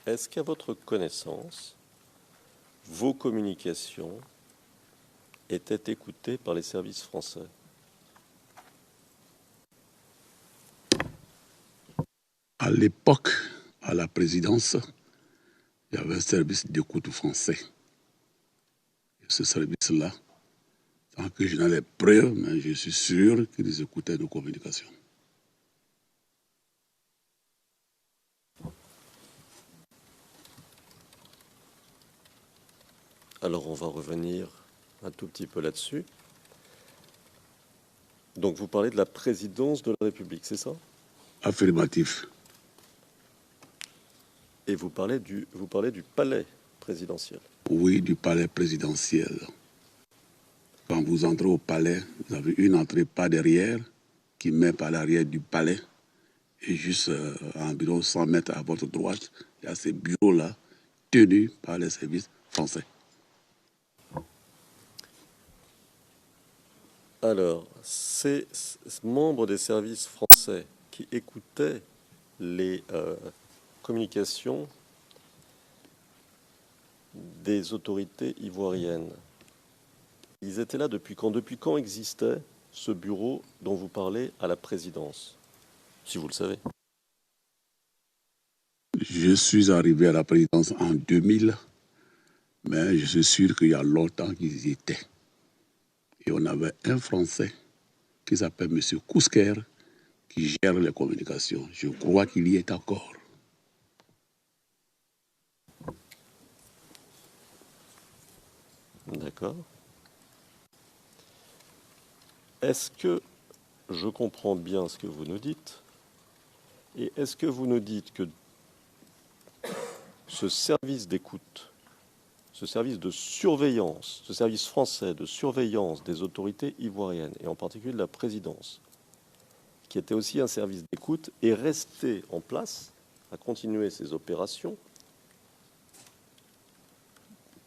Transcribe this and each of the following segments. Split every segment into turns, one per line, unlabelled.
Est-ce qu'à votre connaissance, vos communications étaient écoutées par les services français?
À l'époque, à la présidence, il y avait un service d'écoute français. Et ce service-là, tant que je n'ai les preuves, mais je suis sûr qu'ils écoutaient nos communications.
Alors on va revenir un tout petit peu là-dessus. Donc vous parlez de la présidence de la République, c'est ça?
Affirmatif.
Et vous parlez du palais présidentiel.
Oui, du palais présidentiel. Quand vous entrez au palais, vous avez une entrée pas derrière qui met par l'arrière du palais. Et juste à environ 100 mètres à votre droite, il y a ces bureaux-là tenus par les services français.
Alors, ces membres des services français qui écoutaient les communications des autorités ivoiriennes, ils étaient là depuis quand? Depuis quand existait ce bureau dont vous parlez à la présidence, si vous le savez?
Je suis arrivé à la présidence en 2000, mais je suis sûr qu'il y a longtemps qu'ils y étaient. Et on avait un Français qui s'appelle M. Kousker, qui gère les communications. Je crois qu'il y est encore.
D'accord. Est-ce que je comprends bien ce que vous nous dites? Et est-ce que vous nous dites que ce service d'écoute, ce service de surveillance, ce service français de surveillance des autorités ivoiriennes, et en particulier de la présidence, qui était aussi un service d'écoute, est resté en place, a continué ses opérations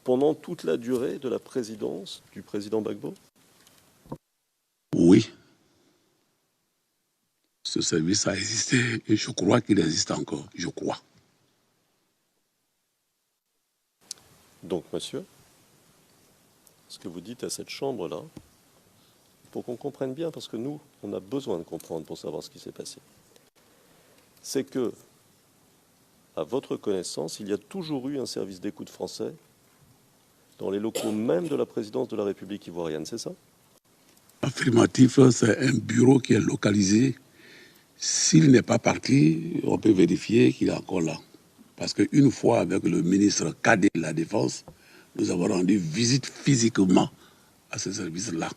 pendant toute la durée de la présidence du président Gbagbo?
Oui. Ce service a existé et je crois qu'il existe encore. Je crois.
Donc, monsieur, ce que vous dites à cette chambre-là, pour qu'on comprenne bien, parce que nous, on a besoin de comprendre pour savoir ce qui s'est passé, c'est que, à votre connaissance, il y a toujours eu un service d'écoute français dans les locaux même de la présidence de la République ivoirienne, c'est ça?
Affirmatif, c'est un bureau qui est localisé. S'il n'est pas parti, on peut vérifier qu'il est encore là. Parce qu'une fois, avec le ministre cadet de la Défense, nous avons rendu visite physiquement à ce service-là.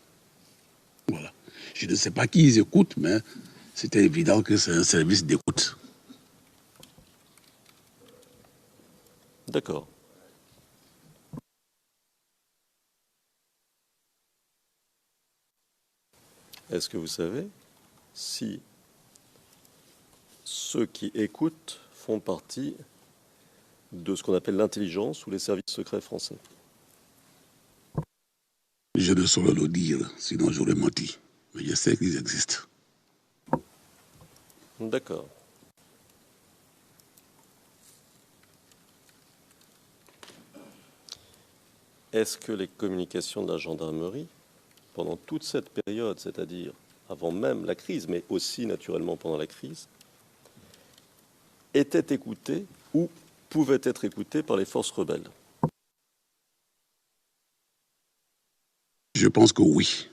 Voilà. Je ne sais pas qui ils écoutent, mais c'était évident que c'est un service d'écoute.
D'accord. Est-ce que vous savez si ceux qui écoutent font partie de ce qu'on appelle l'intelligence ou les services secrets français?
Je ne saurais le dire, sinon j'aurais menti. Mais je sais qu'ils existent.
D'accord. Est-ce que les communications de la gendarmerie, pendant toute cette période, c'est-à-dire avant même la crise, mais aussi naturellement pendant la crise, étaient écoutées ou pouvaient être écoutées par les forces rebelles?
Je pense que oui.